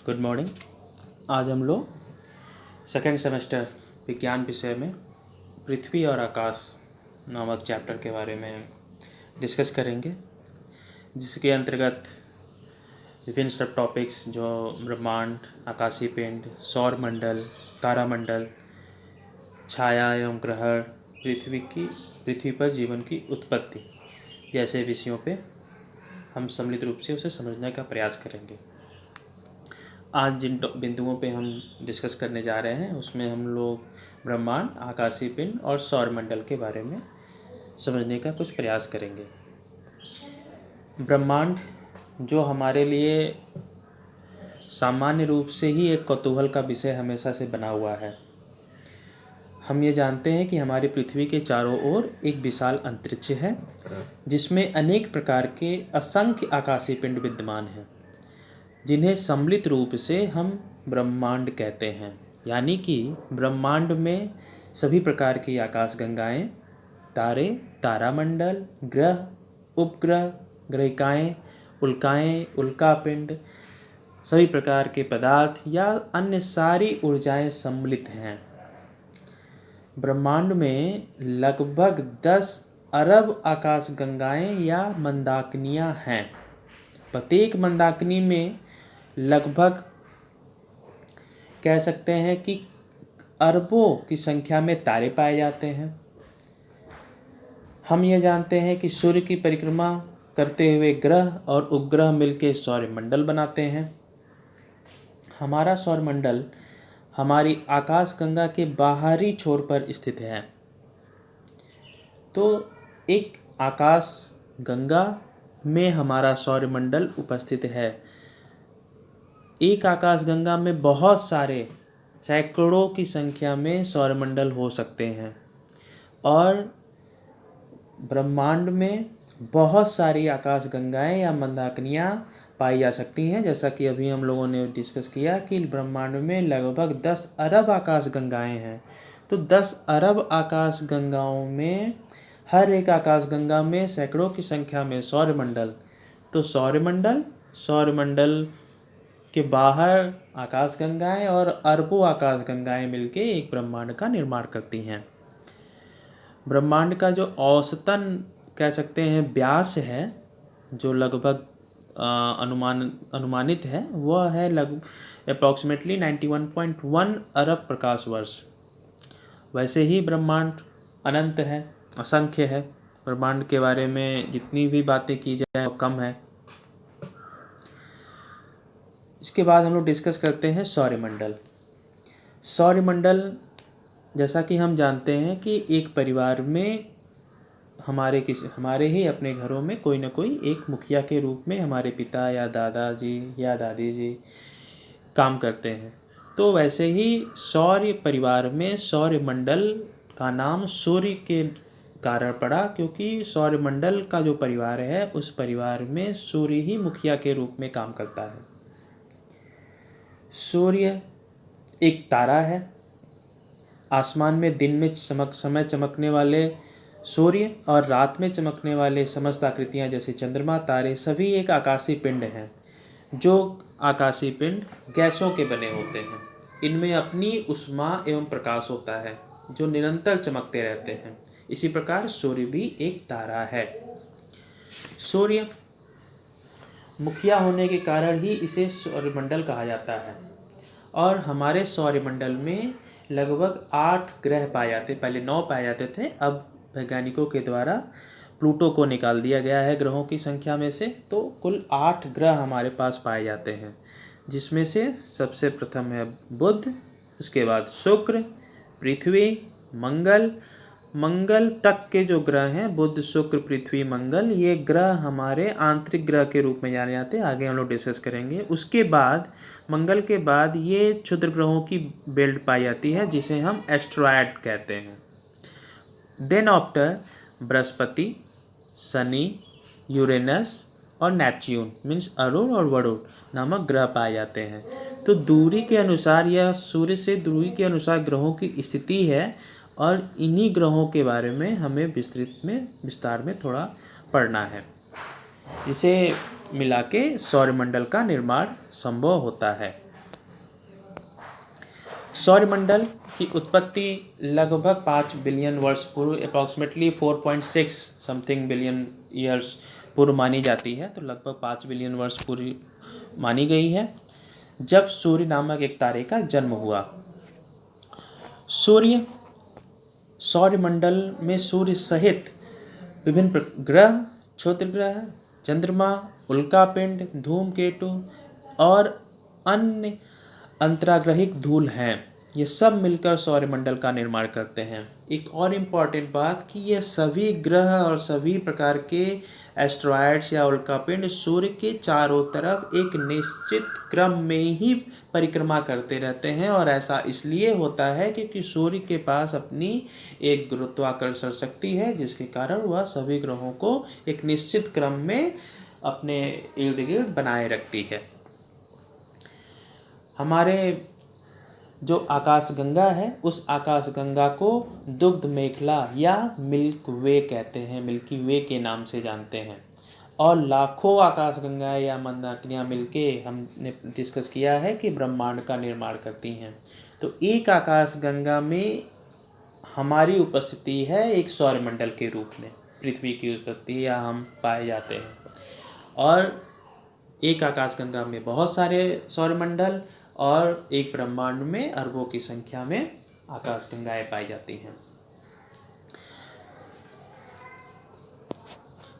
Good morning. आज हम लोग सेकेंड सेमेस्टर विज्ञान विषय में पृथ्वी और आकाश नामक चैप्टर के बारे में डिस्कस करेंगे, जिसके अंतर्गत विभिन्न सब टॉपिक्स जो ब्रह्मांड, आकाशीय पिंड, सौर मंडल, तारामंडल, छाया एवं ग्रहण, पृथ्वी पर जीवन की उत्पत्ति जैसे विषयों पे हम सम्मिलित रूप से उसे समझने का प्रयास करेंगे। आज जिन बिंदुओं पे हम डिस्कस करने जा रहे हैं उसमें हम लोग ब्रह्मांड, आकाशीय पिंड और सौर मंडल के बारे में समझने का कुछ प्रयास करेंगे। ब्रह्मांड जो हमारे लिए सामान्य रूप से ही एक कौतूहल का विषय हमेशा से बना हुआ है। हम ये जानते हैं कि हमारी पृथ्वी के चारों ओर एक विशाल अंतरिक्ष है, जिसमें अनेक प्रकार के असंख्य आकाशीय पिंड विद्यमान हैं, जिन्हें सम्मिलित रूप से हम ब्रह्मांड कहते हैं। यानी कि ब्रह्मांड में सभी प्रकार की आकाशगंगाएं, तारे, तारामंडल, ग्रह, उपग्रह, ग्रहिकाएं, उल्काएं, उल्कापिंड, सभी प्रकार के पदार्थ या अन्य सारी ऊर्जाएं सम्मिलित हैं। ब्रह्मांड में लगभग 10 अरब आकाशगंगाएं या मंदाकिनियां हैं। प्रत्येक मंदाकिनी में लगभग कह सकते हैं कि अरबों की संख्या में तारे पाए जाते हैं। हम ये जानते हैं कि सूर्य की परिक्रमा करते हुए ग्रह और उपग्रह मिलकर सौरमंडल बनाते हैं। हमारा सौरमंडल हमारी आकाशगंगा के बाहरी छोर पर स्थित है। तो एक आकाशगंगा में हमारा सौरमंडल उपस्थित है। एक आकाशगंगा में बहुत सारे सैकड़ों की संख्या में सौरमंडल हो सकते हैं और ब्रह्मांड में बहुत सारी आकाशगंगाएं या मंदाकिनियां पाई जा सकती हैं। जैसा कि अभी हम लोगों ने डिस्कस किया कि ब्रह्मांड में लगभग 10 अरब आकाशगंगाएं हैं। तो 10 अरब आकाशगंगाओं में हर एक आकाशगंगा में सैकड़ों की संख्या में सौरमंडल। तो सौरमंडल के बाहर आकाशगंगाएं और अरबों आकाशगंगाएं मिलके एक ब्रह्मांड का निर्माण करती हैं। ब्रह्मांड का जो औसतन कह सकते हैं व्यास है, जो लगभग अनुमानित है, वह है लगभग अप्रॉक्सीमेटली 91.1 अरब प्रकाश वर्ष। वैसे ही ब्रह्मांड अनंत है, असंख्य है। ब्रह्मांड के बारे में जितनी भी बातें की जाए वो कम है। इसके बाद हम लोग डिस्कस करते हैं सौरमंडल। सौरमंडल जैसा कि हम जानते हैं कि एक परिवार में हमारे ही अपने घरों में कोई ना कोई एक मुखिया के रूप में हमारे पिता या दादाजी या दादी जी काम करते हैं। तो वैसे ही सौर परिवार में सौरमंडल का नाम सूर्य के कारण पड़ा, क्योंकि सौरमंडल का जो परिवार है उस परिवार में सूर्य ही मुखिया के रूप में काम करता है। सूर्य एक तारा है। आसमान में दिन में समय चमकने वाले सूर्य और रात में चमकने वाले समस्त आकृतियाँ जैसे चंद्रमा, तारे सभी एक आकाशीय पिंड हैं। जो आकाशीय पिंड गैसों के बने होते हैं। इनमें अपनी ऊष्मा एवं प्रकाश होता है जो निरंतर चमकते रहते हैं। इसी प्रकार सूर्य भी एक तारा है। सूर्य मुखिया होने के कारण ही इसे सौरमंडल कहा जाता है। और हमारे सौरमंडल में लगभग 8 ग्रह पाए जाते। पहले 9 पाए जाते थे, अब वैज्ञानिकों के द्वारा प्लूटो को निकाल दिया गया है ग्रहों की संख्या में से। तो कुल 8 ग्रह हमारे पास पाए जाते हैं, जिसमें से सबसे प्रथम है बुध, उसके बाद शुक्र, पृथ्वी, मंगल तक के जो ग्रह हैं, बुध, शुक्र, पृथ्वी, मंगल, ये ग्रह हमारे आंतरिक ग्रह के रूप में जाने जाते हैं। आगे हम लोग डिस्कस करेंगे। उसके बाद मंगल के बाद ये क्षुद्र ग्रहों की बेल्ट पाई जाती है, जिसे हम एस्ट्रॉयड कहते हैं। Then after Brihaspati, Shani, Uranus और नेपच्यून मीन्स अरुण और वरुण नामक ग्रह पाए जाते हैं। तो दूरी के अनुसार या सूर्य से दूरी के अनुसार ग्रहों की स्थिति है, और इन्हीं ग्रहों के बारे में हमें विस्तार में थोड़ा पढ़ना है। इसे मिला के सौरमंडल का निर्माण संभव होता है। सौरमंडल की उत्पत्ति लगभग 5 बिलियन वर्ष पूर्व, अप्रॉक्सीमेटली 4.6 समथिंग बिलियन ईयर्स पूर्व मानी जाती है। तो लगभग 5 बिलियन वर्ष पूर्व मानी गई है, जब सूर्य नामक एक तारे का जन्म हुआ। सूर्य सौरमंडल में सूर्य सहित विभिन्न ग्रह, क्षुद्र ग्रह, चंद्रमा, उल्कापिंड, धूमकेतु और अन्य अंतराग्रहिक धूल हैं। ये सब मिलकर सौरमंडल का निर्माण करते हैं। एक और इम्पॉर्टेंट बात कि ये सभी ग्रह और सभी प्रकार के एस्ट्रॉयड्स या उल्कापिंड सूर्य के चारों तरफ एक निश्चित क्रम में ही परिक्रमा करते रहते हैं, और ऐसा इसलिए होता है क्योंकि सूर्य के पास अपनी एक गुरुत्वाकर्षण शक्ति है, जिसके कारण वह सभी ग्रहों को एक निश्चित क्रम में अपने इर्द गिर्द बनाए रखती है। हमारे जो आकाशगंगा है, उस आकाशगंगा को दुग्ध मेखला या मिल्क वे कहते हैं, मिल्की वे के नाम से जानते हैं। और लाखों आकाशगंगा या मंदाकिनियाँ मिलके हमने डिस्कस किया है कि ब्रह्मांड का निर्माण करती हैं। तो एक आकाशगंगा में हमारी उपस्थिति है एक सौरमंडल के रूप में, पृथ्वी की उत्पत्ति या हम पाए जाते हैं। और एक आकाशगंगा में बहुत सारे सौरमंडल और एक ब्रह्मांड में अरबों की संख्या में आकाशगंगाएं पाई जाती हैं।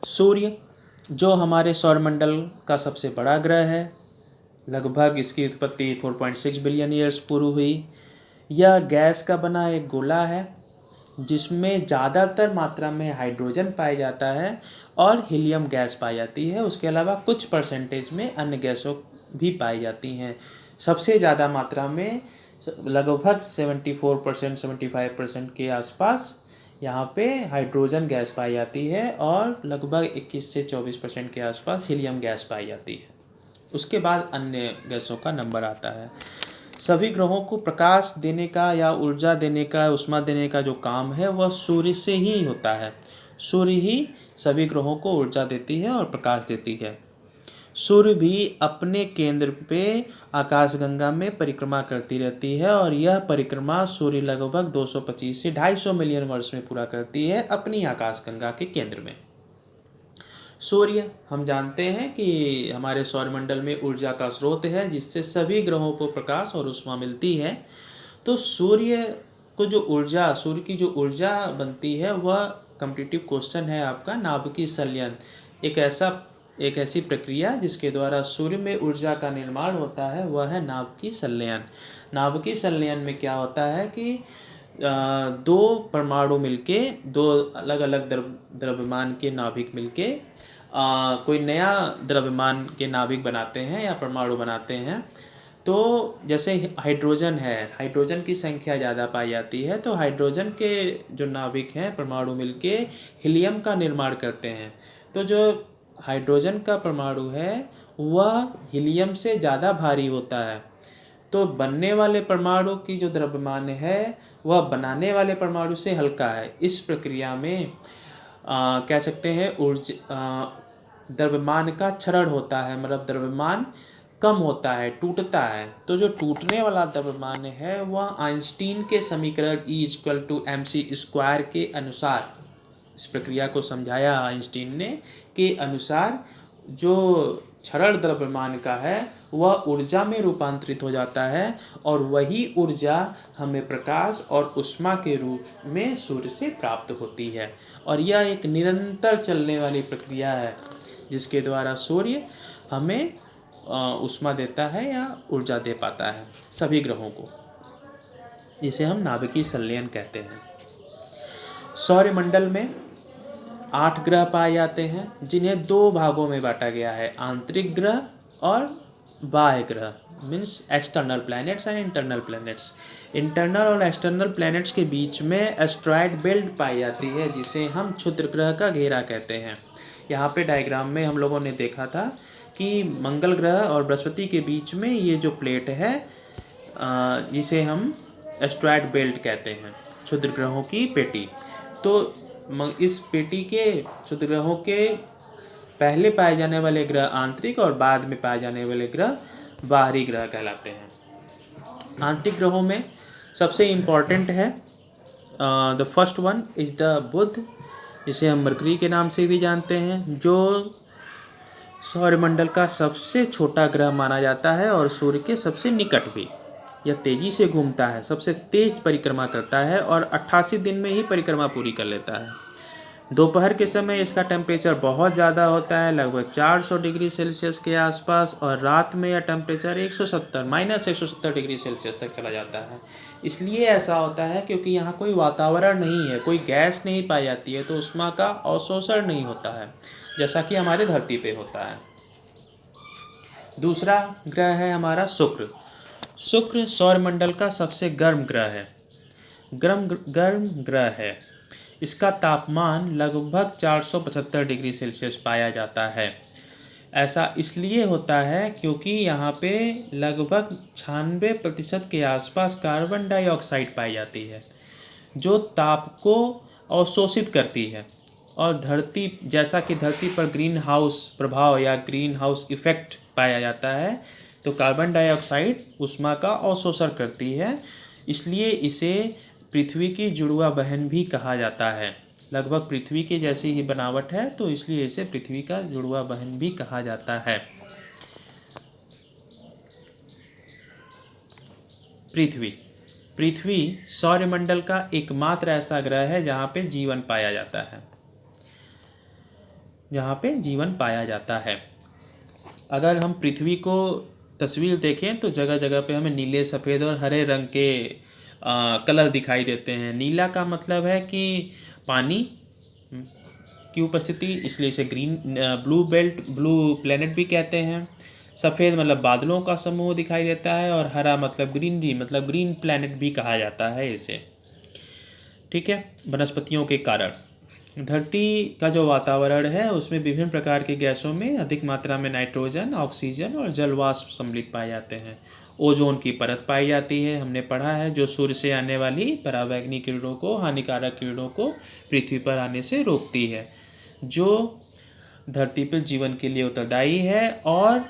सूर्य जो हमारे सौरमंडल का सबसे बड़ा ग्रह है, लगभग इसकी उत्पत्ति 4.6 बिलियन ईयर्स पूर्व हुई। यह गैस का बना एक गोला है जिसमें ज़्यादातर मात्रा में हाइड्रोजन पाया जाता है और हीलियम गैस पाई जाती है। उसके अलावा कुछ परसेंटेज में अन्य गैसों भी पाई जाती हैं। सबसे ज़्यादा मात्रा में लगभग 74% 75% के आसपास यहाँ पे हाइड्रोजन गैस पाई जाती है और लगभग 21 से 24% के आसपास हीलियम गैस पाई जाती है। उसके बाद अन्य गैसों का नंबर आता है। सभी ग्रहों को प्रकाश देने का या ऊर्जा देने का, उष्मा देने का जो काम है वह सूर्य से ही होता है। सूर्य ही सभी ग्रहों को ऊर्जा देती है और प्रकाश देती है। सूर्य भी अपने केंद्र पे आकाशगंगा में परिक्रमा करती रहती है और यह परिक्रमा सूर्य लगभग 225 से 250 मिलियन वर्ष में पूरा करती है अपनी आकाशगंगा के केंद्र में। सूर्य हम जानते हैं कि हमारे सौरमंडल में ऊर्जा का स्रोत है जिससे सभी ग्रहों को प्रकाश और ऊष्मा मिलती है। तो सूर्य की जो ऊर्जा बनती है वह कॉम्पिटिटिव क्वेश्चन है आपका, नाभिकीय संलयन। एक ऐसी प्रक्रिया जिसके द्वारा सूर्य में ऊर्जा का निर्माण होता है वह है नाभिकीय संलयन। नाभिकीय संलयन में क्या होता है कि दो परमाणु मिलके, दो अलग अलग द्रव्यमान के नाभिक मिलके कोई नया द्रव्यमान के नाभिक बनाते हैं या परमाणु बनाते हैं। तो जैसे हाइड्रोजन है, हाइड्रोजन की संख्या ज़्यादा पाई जाती है, तो हाइड्रोजन के जो नाभिक हैं परमाणु मिलके हीलियम का निर्माण करते हैं। तो जो हाइड्रोजन का परमाणु है वह हीलियम से ज़्यादा भारी होता है, तो बनने वाले परमाणु की जो द्रव्यमान है वह बनाने वाले परमाणु से हल्का है। इस प्रक्रिया में कह सकते हैं द्रव्यमान का क्षरण होता है, मतलब द्रव्यमान कम होता है, टूटता है। तो जो टूटने वाला द्रव्यमान है वह आइंस्टीन के समीकरण E=mc² के अनुसार, इस प्रक्रिया को समझाया आइंस्टीन ने, के अनुसार जो क्षरण द्रव्यमान का है वह ऊर्जा में रूपांतरित हो जाता है और वही ऊर्जा हमें प्रकाश और ऊष्मा के रूप में सूर्य से प्राप्त होती है। और यह एक निरंतर चलने वाली प्रक्रिया है जिसके द्वारा सूर्य हमें ऊष्मा देता है या ऊर्जा दे पाता है सभी ग्रहों को, जिसे हम नाभिकीय संलयन कहते हैं। सौरमंडल में 8 ग्रह पाए जाते हैं जिन्हें 2 भागों में बांटा गया है, आंतरिक ग्रह और बाह्य ग्रह, means external planets and internal planets. Internal और एक्सटर्नल प्लैनेट्स के बीच में एस्ट्रॉयड बेल्ट पाई जाती है जिसे हम क्षुद्र ग्रह का घेरा कहते हैं। यहाँ पे डायग्राम में हम लोगों ने देखा था कि मंगल ग्रह और बृहस्पति के बीच में ये जो प्लेट है जिसे हम एस्ट्रॉयड बेल्ट कहते हैं, क्षुद्र ग्रहों की पेटी। तो इस पेटी के क्षुद्र ग्रहों के पहले पाए जाने वाले ग्रह आंतरिक और बाद में पाए जाने वाले ग्रह बाहरी ग्रह कहलाते हैं। आंतरिक ग्रहों में सबसे इम्पॉर्टेंट है the first one is the Budh, जिसे हम मरकरी के नाम से भी जानते हैं, जो सौरमंडल का सबसे छोटा ग्रह माना जाता है और सूर्य के सबसे निकट भी। यह तेज़ी से घूमता है, सबसे तेज़ परिक्रमा करता है और 88 दिन में ही परिक्रमा पूरी कर लेता है। दोपहर के समय इसका टेम्परेचर बहुत ज़्यादा होता है, लगभग 400 डिग्री सेल्सियस के आसपास, और रात में यह टेम्परेचर -170 डिग्री सेल्सियस तक चला जाता है। इसलिए ऐसा होता है क्योंकि यहाँ कोई वातावरण नहीं है, कोई गैस नहीं पाई जाती है, तो उष्मा का अवशोषण नहीं होता है, जैसा कि हमारे धरती पे होता है। दूसरा ग्रह है हमारा शुक्र। शुक्र सौरमंडल का सबसे गर्म ग्रह है, गर्म ग्रह है। इसका तापमान लगभग 475 डिग्री सेल्सियस पाया जाता है। ऐसा इसलिए होता है क्योंकि यहाँ पे लगभग 96% के आसपास कार्बन डाइऑक्साइड पाई जाती है, जो ताप को अवशोषित करती है। और धरती, जैसा कि धरती पर ग्रीन हाउस प्रभाव या ग्रीन हाउस इफेक्ट पाया जाता है, तो कार्बन डाइऑक्साइड ऊष्मा का अवशोषण करती है, इसलिए इसे पृथ्वी की जुड़वा बहन भी कहा जाता है। लगभग पृथ्वी के जैसी ही बनावट है, तो इसलिए इसे पृथ्वी का जुड़वा बहन भी कहा जाता है। पृथ्वी सौरमंडल का एकमात्र ऐसा ग्रह है जहाँ पे जीवन पाया जाता है। अगर हम पृथ्वी को तस्वीर देखें तो जगह जगह पे हमें नीले, सफ़ेद और हरे रंग के कलर दिखाई देते हैं। नीला का मतलब है कि पानी की उपस्थिति, इसलिए इसे ब्लू प्लेनेट भी कहते हैं। सफ़ेद मतलब बादलों का समूह दिखाई देता है, और हरा मतलब ग्रीनरी, मतलब ग्रीन प्लेनेट भी कहा जाता है इसे। ठीक है। वनस्पतियों के कारण धरती का जो वातावरण है उसमें विभिन्न प्रकार के गैसों में अधिक मात्रा में नाइट्रोजन, ऑक्सीजन और जलवाष्प सम्मिलित पाए जाते हैं। ओजोन की परत पाई जाती है, हमने पढ़ा है, जो सूर्य से आने वाली पराबैंगनी किरणों को, हानिकारक किरणों को पृथ्वी पर आने से रोकती है, जो धरती पर जीवन के लिए उत्तरदायी है। और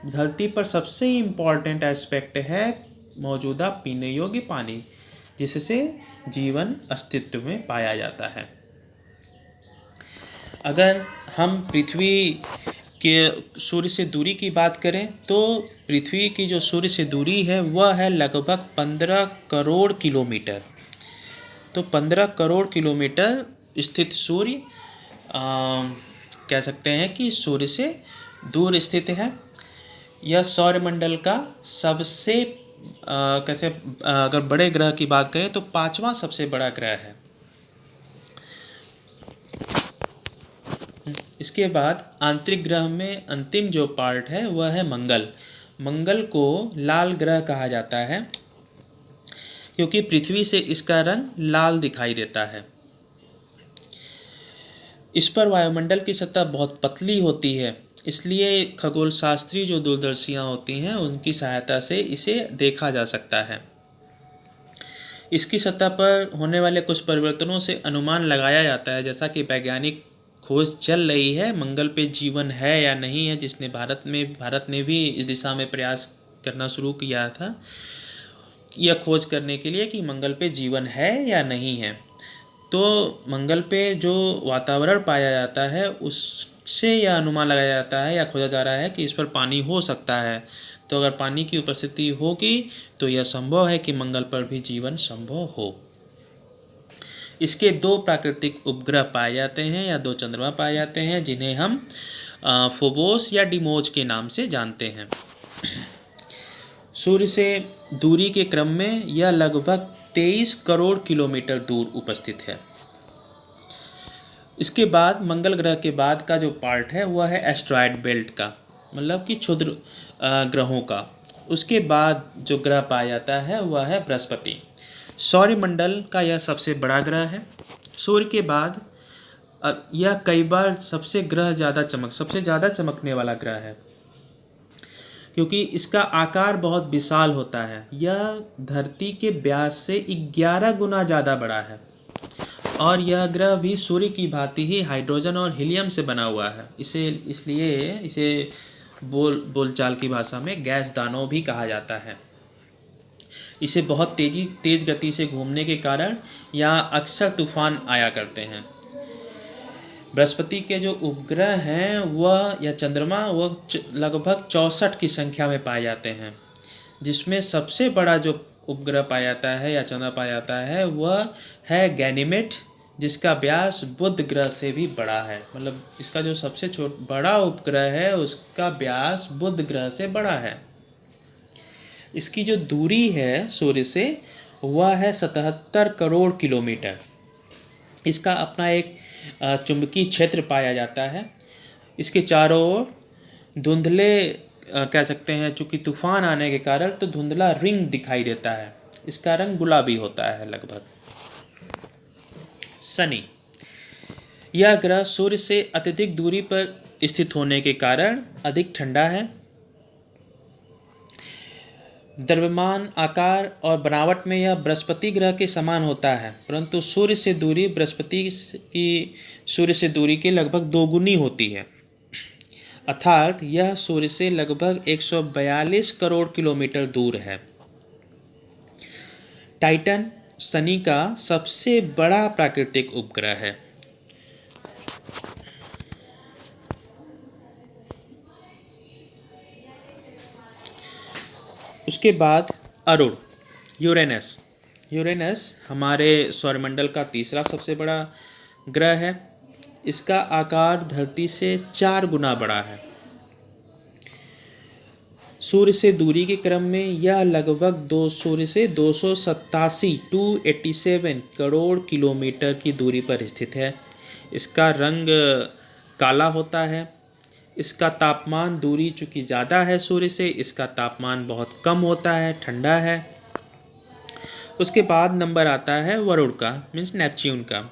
धरती पर सबसे इम्पॉर्टेंट एस्पेक्ट है मौजूदा पीने योग्य पानी, जिससे जीवन अस्तित्व में पाया जाता है। अगर हम पृथ्वी के सूर्य से दूरी की बात करें तो पृथ्वी की जो सूर्य से दूरी है वह है लगभग 15 करोड़ किलोमीटर। तो 15 करोड़ किलोमीटर स्थित सूर्य कह सकते हैं कि सूर्य से दूर स्थित है। यह सौरमंडल का सबसे अगर बड़े ग्रह की बात करें तो 5वां सबसे बड़ा ग्रह है। इसके बाद आंतरिक ग्रह में अंतिम जो पार्ट है वह है मंगल। मंगल को लाल ग्रह कहा जाता है क्योंकि पृथ्वी से इसका रंग लाल दिखाई देता है। इस पर वायुमंडल की सतह बहुत पतली होती है, इसलिए खगोल शास्त्री जो दूरदर्शियाँ होती हैं उनकी सहायता से इसे देखा जा सकता है। इसकी सतह पर होने वाले कुछ परिवर्तनों से अनुमान लगाया जाता है, जैसा कि वैज्ञानिक खोज चल रही है मंगल पे जीवन है या नहीं है, जिसने भारत ने भी इस दिशा में प्रयास करना शुरू किया था यह खोज करने के लिए कि मंगल पे जीवन है या नहीं है। तो मंगल पे जो वातावरण पाया जाता है उससे यह अनुमान लगाया जाता है या खोजा जा रहा है कि इस पर पानी हो सकता है। तो अगर पानी की उपस्थिति होगी तो यह संभव है कि मंगल पर भी जीवन संभव हो। इसके 2 प्राकृतिक उपग्रह पाए जाते हैं या 2 चंद्रमा पाए जाते हैं, जिन्हें हम फोबोस या डिमोज के नाम से जानते हैं। सूर्य से दूरी के क्रम में यह लगभग 23 करोड़ किलोमीटर दूर उपस्थित है। इसके बाद मंगल ग्रह के बाद का जो पार्ट है वह है एस्ट्रॉयड बेल्ट का, मतलब कि क्षुद्र ग्रहों का। उसके बाद जो ग्रह पाया जाता है वह है बृहस्पति। सौरमंडल का यह सबसे बड़ा ग्रह है। सूर्य के बाद यह कई बार सबसे ज़्यादा चमकने वाला ग्रह है, क्योंकि इसका आकार बहुत विशाल होता है। यह धरती के व्यास से 11 गुना ज़्यादा बड़ा है, और यह ग्रह भी सूर्य की भांति ही हाइड्रोजन और हीलियम से बना हुआ है। इसलिए इसे बोलचाल की भाषा में गैस दानव भी कहा जाता है। इसे बहुत तेज गति से घूमने के कारण यहाँ अक्सर तूफान आया करते हैं। बृहस्पति के जो उपग्रह हैं वह या चंद्रमा वह लगभग 64 की संख्या में पाए जाते हैं, जिसमें सबसे बड़ा जो उपग्रह पाया जाता है या चंद्रमा पाया जाता है वह है गैनीमेड, जिसका व्यास बुध ग्रह से भी बड़ा है। मतलब इसका जो सबसे बड़ा उपग्रह है उसका व्यास बुध ग्रह से बड़ा है। इसकी जो दूरी है सूर्य से वह है 77 करोड़ किलोमीटर। इसका अपना एक चुंबकीय क्षेत्र पाया जाता है। इसके चारों ओर धुंधले कह सकते हैं, चूँकि तूफान आने के कारण तो धुंधला रिंग दिखाई देता है। इसका रंग गुलाबी होता है लगभग। शनि, यह ग्रह सूर्य से अत्यधिक दूरी पर स्थित होने के कारण अधिक ठंडा है। द्रव्यमान, आकार और बनावट में यह बृहस्पति ग्रह के समान होता है, परंतु सूर्य से दूरी बृहस्पति की सूर्य से दूरी के लगभग दोगुनी होती है, अर्थात यह सूर्य से लगभग 142 करोड़ किलोमीटर दूर है। टाइटन शनि का सबसे बड़ा प्राकृतिक उपग्रह है। उसके बाद अरुण, यूरेनस। यूरेनस हमारे सौरमंडल का तीसरा सबसे बड़ा ग्रह है। इसका आकार धरती से 4 गुना बड़ा है। सूर्य से दूरी के क्रम में यह लगभग सूर्य से 287 करोड़ किलोमीटर की दूरी पर स्थित है। इसका रंग काला होता है। इसका तापमान, दूरी चूँकि ज़्यादा है सूर्य से, इसका तापमान बहुत कम होता है, ठंडा है। उसके बाद नंबर आता है वरुण का, मीन्स नेपच्यून का।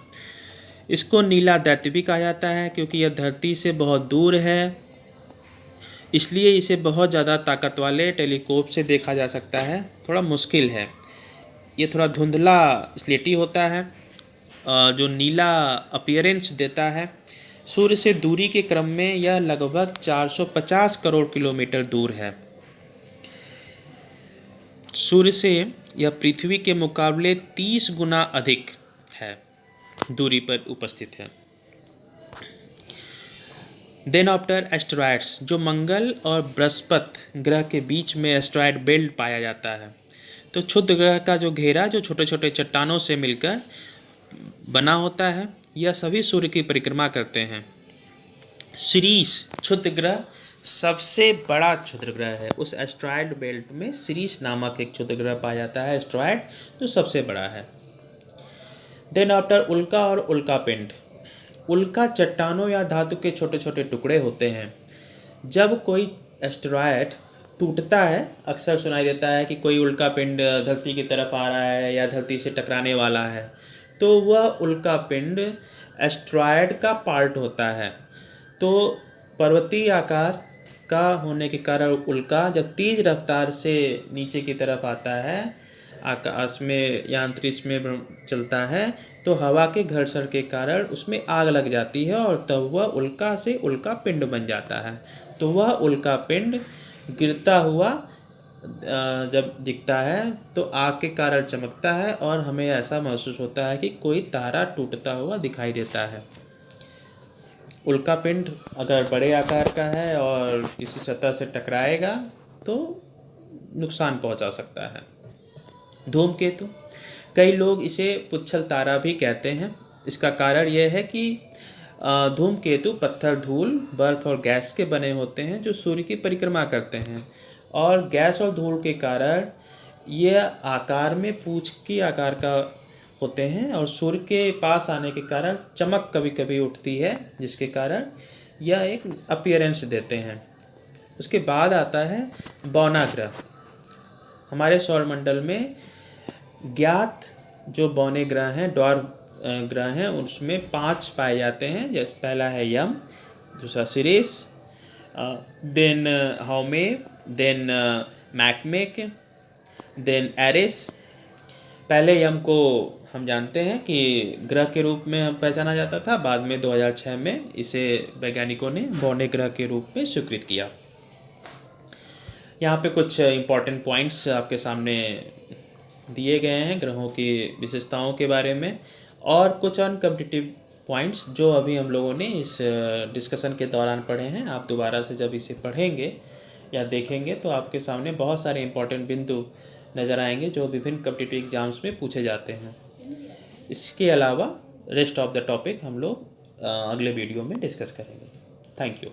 इसको नीला दैत्य भी कहा जाता है क्योंकि यह धरती से बहुत दूर है, इसलिए इसे बहुत ज़्यादा ताकत वाले टेलीस्कोप से देखा जा सकता है। थोड़ा मुश्किल है, ये थोड़ा धुंधला स्लेटी होता है जो नीला अपीयरेंस देता है। सूर्य से दूरी के क्रम में यह लगभग 450 करोड़ किलोमीटर दूर है। सूर्य से यह पृथ्वी के मुकाबले 30 गुना अधिक है दूरी पर उपस्थित है। देन आफ्टर एस्टेरॉयड्स, जो मंगल और बृहस्पति ग्रह के बीच में एस्टेरॉयड बेल्ट पाया जाता है। तो क्षुद्र ग्रह का जो घेरा जो छोटे छोटे चट्टानों से मिलकर बना होता है, यह सभी सूर्य की परिक्रमा करते हैं। सीरीस क्षुद्र ग्रह सबसे बड़ा क्षुद्र ग्रह है। उस एस्टेरॉयड बेल्ट में सीरीस नामक एक क्षुद्र ग्रह पाया जाता है, एस्टेरॉयड, जो सबसे बड़ा है। देन आफ्टर उल्का और उल्का पिंड। उल्का चट्टानों या धातु के छोटे छोटे टुकड़े होते हैं। जब कोई एस्टेरॉयड टूटता है, अक्सर सुनाई देता है कि कोई उल्का पिंड धरती की तरफ आ रहा है या धरती से टकराने वाला है, तो वह उल्का पिंड एस्टेरॉयड का पार्ट होता है। तो पर्वतीय आकार का होने के कारण उल्का जब तेज रफ्तार से नीचे की तरफ आता है, आकाश में या अंतरिक्ष में चलता है, तो हवा के घर्षण के कारण उसमें आग लग जाती है और तब वह उल्का से उल्का पिंड बन जाता है। तो वह उल्का पिंड गिरता हुआ जब दिखता है तो आग के कारण चमकता है और हमें ऐसा महसूस होता है कि कोई तारा टूटता हुआ दिखाई देता है। उल्का पिंड अगर बड़े आकार का है और किसी सतह से टकराएगा तो नुकसान पहुंचा सकता है। धूमकेतु, कई लोग इसे पुच्छल तारा भी कहते हैं। इसका कारण यह है कि धूमकेतु पत्थर, धूल, बर्फ और गैस के बने होते हैं जो सूर्य की परिक्रमा करते हैं, और गैस और धूल के कारण यह आकार में पूंछ की आकार का होते हैं और सूर्य के पास आने के कारण चमक कभी कभी उठती है, जिसके कारण यह एक अपीयरेंस देते हैं। उसके बाद आता है बौना ग्रह। हमारे सौरमंडल में ज्ञात जो बौने ग्रह हैं, ड्वार्फ ग्रह हैं, उसमें 5 पाए जाते हैं। जैसे पहला है यम, दूसरा Ceres, then Haumea, then Makemake, then Eris. पहले यम को हम जानते हैं कि ग्रह के रूप में पहचाना जाता था, बाद में 2006 में इसे वैज्ञानिकों ने बौने ग्रह के रूप में स्वीकृत किया। यहाँ पे कुछ इम्पॉर्टेंट पॉइंट्स आपके सामने दिए गए हैं ग्रहों की विशेषताओं के बारे में, और कुछ अनकम्पिटिटिव पॉइंट्स जो अभी हम लोगों ने इस डिस्कशन के दौरान पढ़े हैं। आप दोबारा से जब इसे पढ़ेंगे या देखेंगे तो आपके सामने बहुत सारे इंपॉर्टेंट बिंदु नज़र आएंगे जो विभिन्न कम्पिटिटिव एग्जाम्स में पूछे जाते हैं। इसके अलावा रेस्ट ऑफ द टॉपिक हम लोग अगले वीडियो में डिस्कस करेंगे। Thank you.